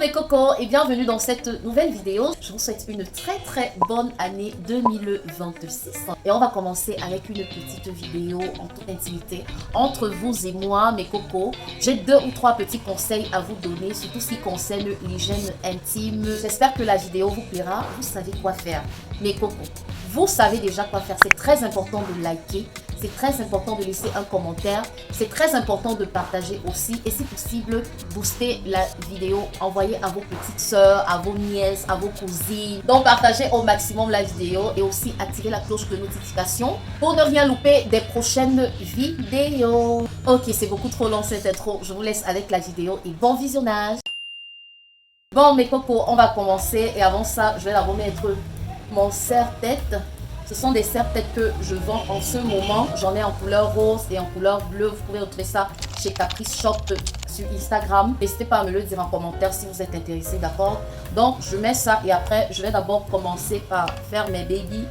mes cocos et bienvenue dans cette nouvelle vidéo. Je vous souhaite une très bonne année 2026. Et on va commencer avec une petite vidéo en toute intimité entre vous et moi, mes cocos. J'ai 2 ou 3 petits conseils à vous donner sur tout ce qui concerne l'hygiène intime. J'espère que la vidéo vous plaira. Vous savez quoi faire, mes cocos. Vous savez déjà quoi faire. C'est très important de liker. C'est très important de laisser un commentaire. C'est très important de partager aussi. Et si possible, booster la vidéo. Envoyez à vos petites soeurs, à vos nièces, à vos cousines. Donc, partagez au maximum la vidéo. Et aussi, activez la cloche de notification pour ne rien louper des prochaines vidéos. Ok, c'est beaucoup trop long cette intro. Je vous laisse avec la vidéo et bon visionnage. Bon, mes cocos, on va commencer. Et avant ça, je vais d'abord mettre mon serre-tête. Ce sont des serre-têtes que je vends en ce moment. J'en ai en couleur rose et en couleur bleue. Vous pouvez retrouver ça chez Caprice Shop sur Instagram. N'hésitez pas à me le dire en commentaire si vous êtes intéressé, d'accord? Donc, je mets ça et après, je vais d'abord commencer par faire mes baby.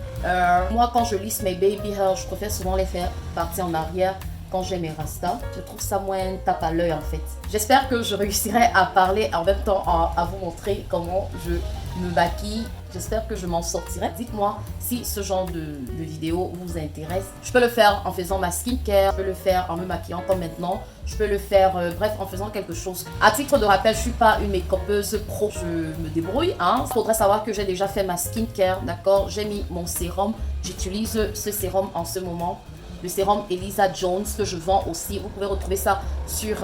Moi, quand je lisse mes baby hair, je préfère souvent les faire partir en arrière quand j'ai mes rastas. Je trouve ça moins tape à l'œil en fait. J'espère que je réussirai à parler en même temps à vous montrer comment je me maquille. J'espère que je m'en sortirai. Dites-moi si ce genre de vidéo vous intéresse. Je peux le faire en faisant ma skincare, je peux le faire en me maquillant comme maintenant, je peux le faire, bref, en faisant quelque chose. À titre de rappel, je suis pas une make-upeuse pro, je me débrouille. Il faudrait savoir que j'ai déjà fait ma skincare, d'accord? J'ai mis mon sérum, j'utilise ce sérum en ce moment. Le sérum Elisa Jones que je vends aussi. Vous pouvez retrouver ça sur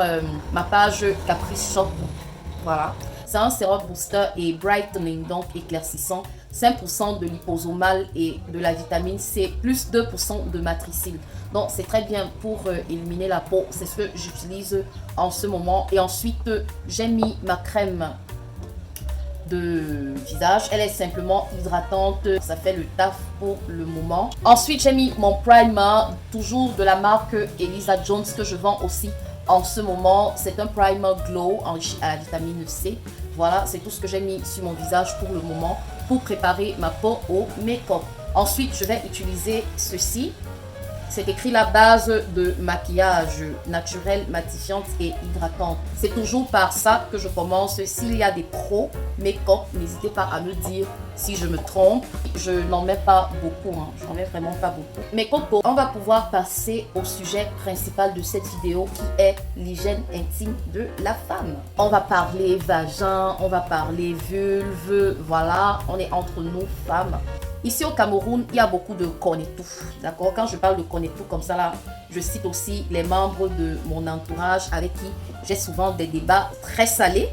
ma page Caprice Shop. Voilà. C'est un sérum booster et brightening, donc éclaircissant. 5% de liposomal et de la vitamine C, plus 2% de matricide. Donc, c'est très bien pour éliminer la peau. C'est ce que j'utilise en ce moment. Et ensuite, j'ai mis ma crème de visage. Elle est simplement hydratante. Ça fait le taf pour le moment. Ensuite, j'ai mis mon primer, toujours de la marque Elisa Jones que je vends aussi en ce moment. C'est un primer glow enrichi à la vitamine C. Voilà, c'est tout ce que j'ai mis sur mon visage pour le moment pour préparer ma peau au make-up. Ensuite, je vais utiliser ceci. C'est écrit la base de maquillage naturel, matifiante et hydratante. C'est toujours par ça que je commence. S'il y a des pros make-up, n'hésitez pas à me dire si je me trompe. Je n'en mets pas beaucoup, je n'en mets vraiment pas beaucoup. Mais coco, on va pouvoir passer au sujet principal de cette vidéo qui est l'hygiène intime de la femme. On va parler vagin, on va parler vulve, voilà, on est entre nous femmes. Ici au Cameroun, il y a beaucoup de connais-tout, d'accord? Quand je parle de connais-tout comme ça là, je cite aussi les membres de mon entourage avec qui j'ai souvent des débats très salés.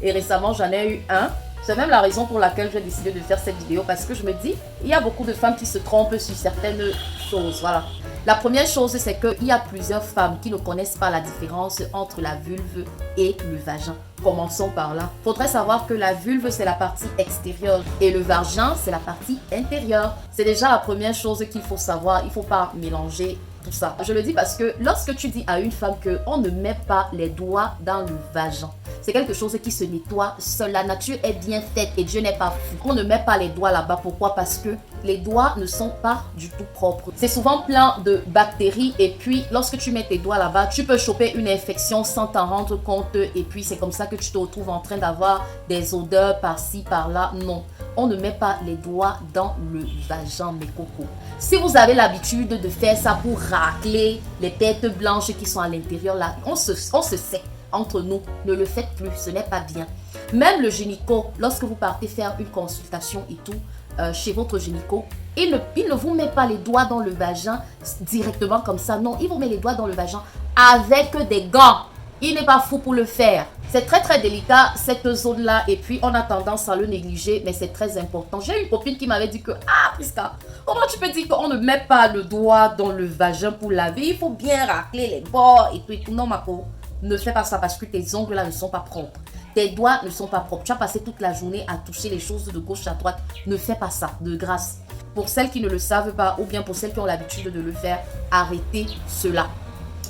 Et récemment, j'en ai eu un. C'est même la raison pour laquelle j'ai décidé de faire cette vidéo parce que je me dis, il y a beaucoup de femmes qui se trompent sur certaines choses, voilà. La première chose, c'est qu'il y a plusieurs femmes qui ne connaissent pas la différence entre la vulve et le vagin. Commençons par là. Il faudrait savoir que la vulve, c'est la partie extérieure et le vagin, c'est la partie intérieure. C'est déjà la première chose qu'il faut savoir. Il ne faut pas mélanger tout ça. Je le dis parce que lorsque tu dis à une femme qu'on ne met pas les doigts dans le vagin, c'est quelque chose qui se nettoie seul. La nature est bien faite et Dieu n'est pas fou. On ne met pas les doigts là-bas. Pourquoi? Parce que les doigts ne sont pas du tout propres. C'est souvent plein de bactéries et puis lorsque tu mets tes doigts là-bas, tu peux choper une infection sans t'en rendre compte et puis c'est comme ça que tu te retrouves en train d'avoir des odeurs par-ci, par-là. Non, on ne met pas les doigts dans le vagin, mes cocos. Si vous avez l'habitude de faire ça pour racler les têtes blanches qui sont à l'intérieur là, on se sait. Entre nous, ne le faites plus, ce n'est pas bien. Même le gynéco, lorsque vous partez faire une consultation et tout, chez votre gynéco, il ne vous met pas les doigts dans le vagin directement comme ça. Non, il vous met les doigts dans le vagin avec des gants. Il n'est pas fou pour le faire. C'est très délicat cette zone-là et puis on a tendance à le négliger, mais c'est très important. J'ai une copine qui m'avait dit que, Priska, comment tu peux dire qu'on ne met pas le doigt dans le vagin pour laver? Il faut bien racler les bords et tout et tout. Non, ma pauvre. Ne fais pas ça parce que tes ongles là ne sont pas propres. Tes doigts ne sont pas propres. Tu as passé toute la journée à toucher les choses de gauche à droite. Ne fais pas ça, de grâce. Pour celles qui ne le savent pas ou bien pour celles qui ont l'habitude de le faire, arrêtez cela.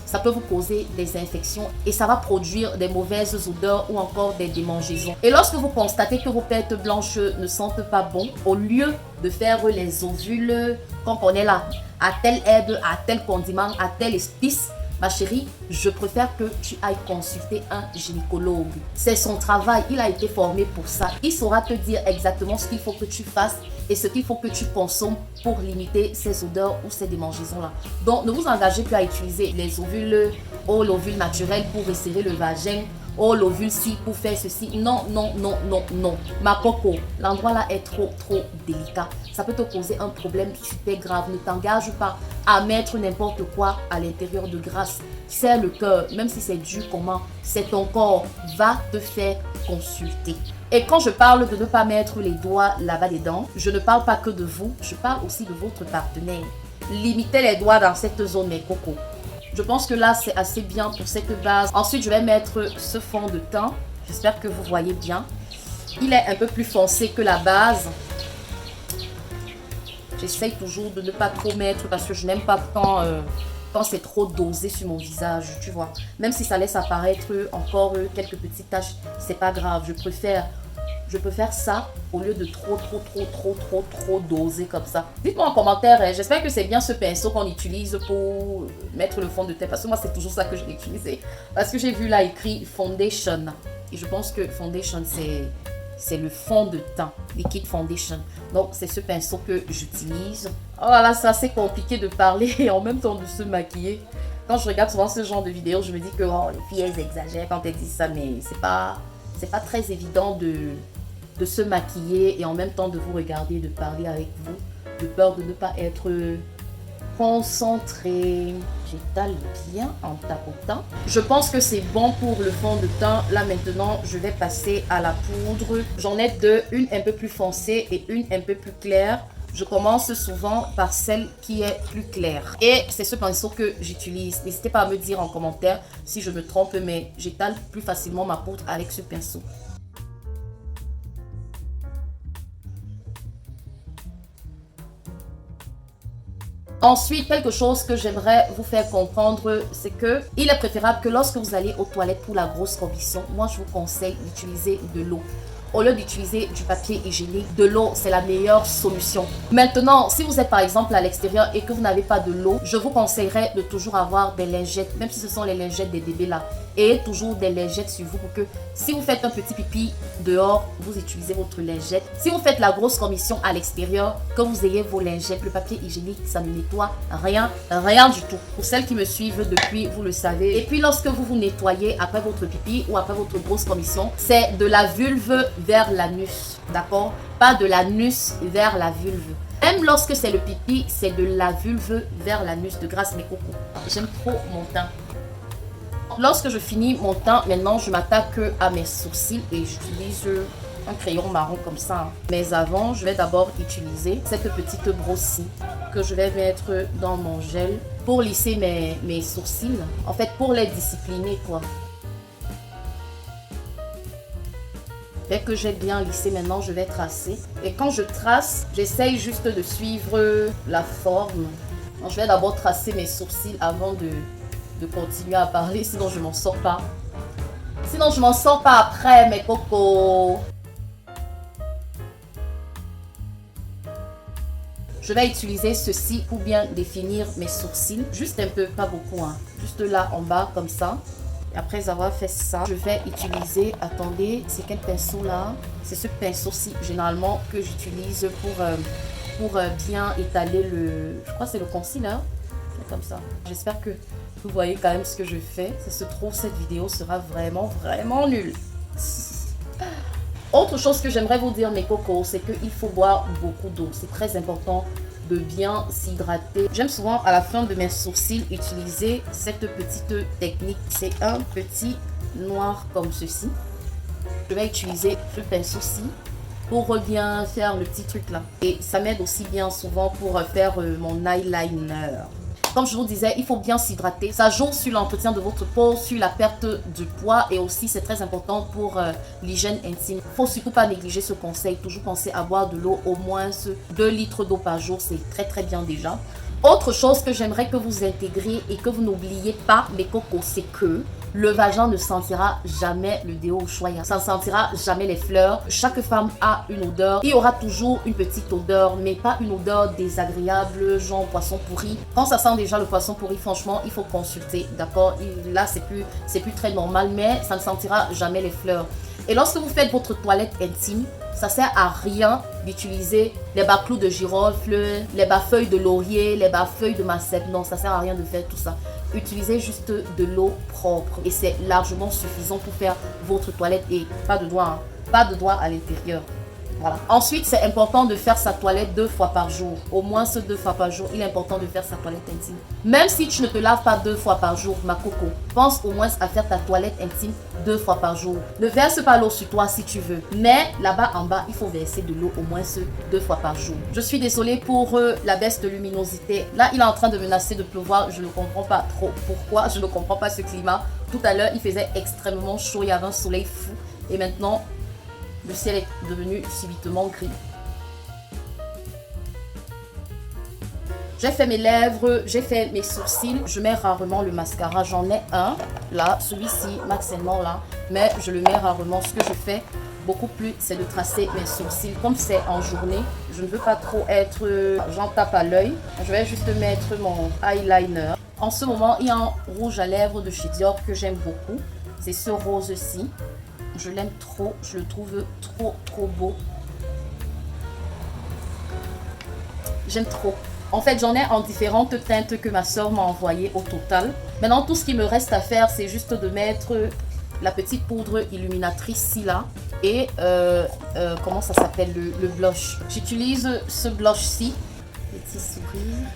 Ça peut vous causer des infections et ça va produire des mauvaises odeurs ou encore des démangeaisons. Et lorsque vous constatez que vos têtes blanches ne sentent pas bon, au lieu de faire les ovules qu'on connaît là, à telle herbe, à tel condiment, à telle épice, Ma chérie, je préfère que tu ailles consulter un gynécologue. C'est son travail, il a été formé pour ça. Il saura te dire exactement ce qu'il faut que tu fasses et ce qu'il faut que tu consommes pour limiter ces odeurs ou ces démangeaisons-là. Donc, ne vous engagez plus à utiliser les ovules, ou l'ovule naturel pour resserrer le vagin, oh l'ovule ci pour faire ceci. Non, non, non, non, non. Ma coco, l'endroit là est trop délicat. Ça peut te causer un problème super grave. Ne t'engage pas à mettre n'importe quoi à l'intérieur de grâce. C'est le cœur, même si c'est dur comment, c'est ton corps. Va te faire consulter. Et quand je parle de ne pas mettre les doigts là-bas dedans, je ne parle pas que de vous, je parle aussi de votre partenaire. Limitez les doigts dans cette zone, mes cocos. Je pense que là, c'est assez bien pour cette base. Ensuite, je vais mettre ce fond de teint. J'espère que vous voyez bien. Il est un peu plus foncé que la base. J'essaye toujours de ne pas trop mettre parce que je n'aime pas quand c'est trop dosé sur mon visage, tu vois. Même si ça laisse apparaître encore quelques petites taches, c'est pas grave. Je préfère ça au lieu de trop doser comme ça. Dites-moi en commentaire, hein, j'espère que c'est bien ce pinceau qu'on utilise pour mettre le fond de teint. Parce que moi, c'est toujours ça que je vais utiliser. Parce que j'ai vu là écrit foundation. Et je pense que foundation, c'est le fond de teint, liquide foundation. Donc, c'est ce pinceau que j'utilise. Oh là là, c'est assez compliqué de parler et en même temps de se maquiller. Quand je regarde souvent ce genre de vidéos, je me dis que oh, les filles, elles exagèrent quand elles disent ça. Mais c'est pas très évident de se maquiller et en même temps de vous regarder et de parler avec vous, de peur de ne pas être concentré. J'étale bien en tapotant. Je pense que c'est bon pour le fond de teint. Là maintenant, je vais passer à la poudre. J'en ai deux, une un peu plus foncée et une un peu plus claire. Je commence souvent par celle qui est plus claire. Et c'est ce pinceau que j'utilise. N'hésitez pas à me dire en commentaire si je me trompe, mais j'étale plus facilement ma poudre avec ce pinceau. Ensuite, quelque chose que j'aimerais vous faire comprendre, c'est que il est préférable que lorsque vous allez aux toilettes pour la grosse commission, moi je vous conseille d'utiliser de l'eau. Au lieu d'utiliser du papier hygiénique, de l'eau, c'est la meilleure solution. Maintenant, si vous êtes par exemple à l'extérieur et que vous n'avez pas de l'eau, je vous conseillerais de toujours avoir des lingettes, même si ce sont les lingettes des bébés là. Et toujours des lingettes sur vous pour que si vous faites un petit pipi dehors, vous utilisez votre lingette. Si vous faites la grosse commission à l'extérieur, que vous ayez vos lingettes, le papier hygiénique, ça ne nettoie rien du tout. Pour celles qui me suivent depuis, vous le savez. Et puis lorsque vous vous nettoyez après votre pipi ou après votre grosse commission, c'est de la vulve vers l'anus, d'accord? Pas de l'anus vers la vulve. Même lorsque c'est le pipi, c'est de la vulve vers l'anus, de grâce mes cocos. J'aime trop mon teint. Lorsque je finis mon teint, maintenant je m'attaque à mes sourcils et j'utilise un crayon marron comme ça. Mais avant, je vais d'abord utiliser cette petite brosse-ci que je vais mettre dans mon gel pour lisser mes sourcils. En fait, pour les discipliner quoi. Dès que j'ai bien lissé, maintenant je vais tracer. Et quand je trace, j'essaye juste de suivre la forme. Donc, je vais d'abord tracer mes sourcils avant de continuer à parler, sinon je m'en sors pas. Sinon je m'en sors pas après mes cocos. Je vais utiliser ceci pour bien définir mes sourcils. Juste un peu, pas beaucoup, hein. Juste là en bas comme ça. Et après avoir fait ça, je vais utiliser, attendez, c'est quel pinceau là? C'est ce pinceau-ci généralement que j'utilise pour bien étaler le... Je crois que c'est le concealer. Comme ça. J'espère que vous voyez quand même ce que je fais. Ça se trouve, cette vidéo sera vraiment nulle. Autre chose que j'aimerais vous dire, mes cocos, c'est qu'il faut boire beaucoup d'eau. C'est très important de bien s'hydrater. J'aime souvent, à la fin de mes sourcils, utiliser cette petite technique. C'est un petit noir comme ceci. Je vais utiliser ce pinceau-ci pour bien faire le petit truc là. Et ça m'aide aussi bien souvent pour faire mon eyeliner. Comme je vous disais, il faut bien s'hydrater. Ça joue sur l'entretien de votre peau, sur la perte de poids et aussi c'est très important pour l'hygiène intime. Il ne faut surtout pas négliger ce conseil. Toujours penser à boire de l'eau, au moins 2 litres d'eau par jour. C'est très bien déjà. Autre chose que j'aimerais que vous intégriez et que vous n'oubliez pas, mes cocos, c'est que Le vagin ne sentira jamais le déo Ushuaïa. Ça ne sentira jamais les fleurs. Chaque femme a une odeur. Il y aura toujours une petite odeur, mais pas une odeur désagréable, genre poisson pourri. Quand ça sent déjà le poisson pourri, franchement, il faut consulter, d'accord? Là, c'est plus très normal, mais ça ne sentira jamais les fleurs. Et lorsque vous faites votre toilette intime, ça sert à rien d'utiliser les bas clous de girofle, les bas feuilles de laurier, les bas feuilles de macèpe. Non, ça sert à rien de faire tout ça. Utilisez juste de l'eau propre et c'est largement suffisant pour faire votre toilette et pas de doigts, hein. Pas de doigts à l'intérieur. Voilà. Ensuite, c'est important de faire sa toilette 2 fois par jour. Au moins 2 fois par jour, il est important de faire sa toilette intime. Même si tu ne te laves pas 2 fois par jour, ma coco, pense au moins à faire ta toilette intime 2 fois par jour. Ne verse pas l'eau sur toi si tu veux. Mais là-bas en bas, il faut verser de l'eau au moins 2 fois par jour. Je suis désolée pour la baisse de luminosité. Là, il est en train de menacer de pleuvoir. Je ne comprends pas trop pourquoi. Je ne comprends pas ce climat. Tout à l'heure, il faisait extrêmement chaud. Il y avait un soleil fou. Et maintenant, le ciel est devenu subitement gris. J'ai fait mes lèvres, j'ai fait mes sourcils. Je mets rarement le mascara. J'en ai un, là, celui-ci, Maxellement, là. Mais je le mets rarement. Ce que je fais beaucoup plus, c'est de tracer mes sourcils. Comme c'est en journée, je ne veux pas trop être... j'en tape à l'œil. Je vais juste mettre mon eyeliner. En ce moment, il y a un rouge à lèvres de chez Dior que j'aime beaucoup. C'est ce rose-ci. Je l'aime trop, je le trouve trop beau. J'aime trop. En fait, j'en ai en différentes teintes que ma soeur m'a envoyées au total. Maintenant, tout ce qui me reste à faire, c'est juste de mettre la petite poudre illuminatrice ici, là. Et, comment ça s'appelle, le blush. J'utilise ce blush-ci. Petit sourire.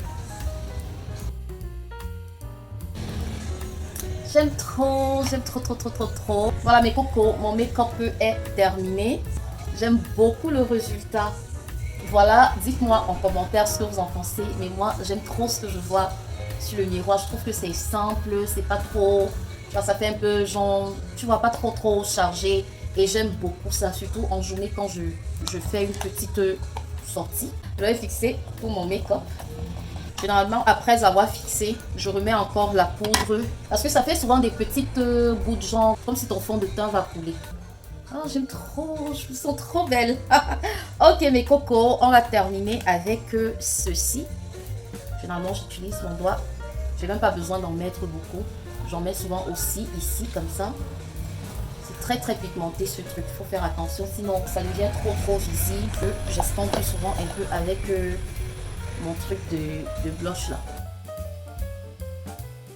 J'aime trop. Voilà mes cocos, mon make-up est terminé. J'aime beaucoup le résultat. Voilà, dites-moi en commentaire ce que vous en pensez. Mais moi, j'aime trop ce que je vois sur le miroir. Je trouve que c'est simple, c'est pas trop... Genre, ça fait un peu genre, tu vois, pas trop chargé. Et j'aime beaucoup ça, surtout en journée quand je fais une petite sortie. Je vais fixer pour mon make-up. Généralement, après avoir fixé, je remets encore la poudre. Parce que ça fait souvent des petites bouts de genre, comme si ton fond de teint va couler. Oh, j'aime trop, je me sens trop belle. Ok, mes cocos, on va terminer avec ceci. Généralement, j'utilise mon doigt. J'ai même pas besoin d'en mettre beaucoup. J'en mets souvent aussi, ici, comme ça. C'est très pigmenté ce truc, il faut faire attention. Sinon, ça devient trop visible. J'estompe plus souvent un peu avec... mon truc de blush là.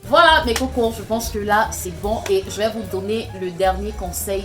Voilà mes cocos, je pense que là c'est bon et je vais vous donner le dernier conseil.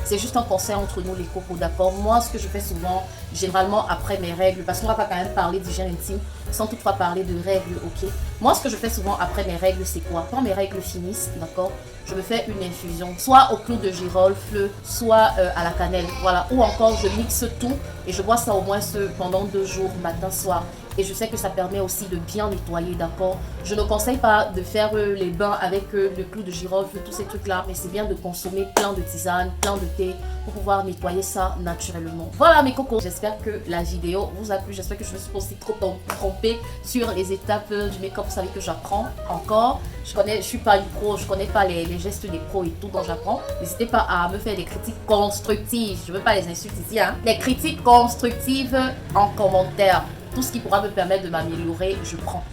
C'est juste un conseil entre nous les cocos, d'accord? Moi ce que je fais souvent, généralement après mes règles, parce qu'on va pas quand même parler d'hygiène intime sans toutefois parler de règles, ok? Moi ce que je fais souvent après mes règles, c'est quoi? Quand mes règles finissent, d'accord, je me fais une infusion, soit au clou de girofle, soit à la cannelle, voilà. Ou encore je mixe tout et je bois ça au moins pendant 2 jours, matin, soir. Et je sais que ça permet aussi de bien nettoyer, d'accord? Je ne conseille pas de faire les bains avec le clou de girofle, tous ces trucs-là. Mais c'est bien de consommer plein de tisanes, plein de thé pour pouvoir nettoyer ça naturellement. Voilà mes cocos, j'espère que la vidéo vous a plu. J'espère que je me suis aussi trop trompée sur les étapes du make-up. Vous savez que j'apprends encore. Je suis pas une pro, je connais pas les gestes des pros et tout, donc j'apprends. N'hésitez pas à me faire des critiques constructives. Je veux pas les insultes ici, hein. Les critiques constructives en commentaire. Tout ce qui pourra me permettre de m'améliorer, je prends,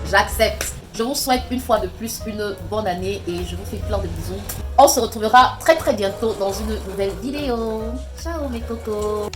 j'accepte. Je vous souhaite une fois de plus une bonne année et je vous fais plein de bisous. On se retrouvera très bientôt dans une nouvelle vidéo. Ciao mes cocos.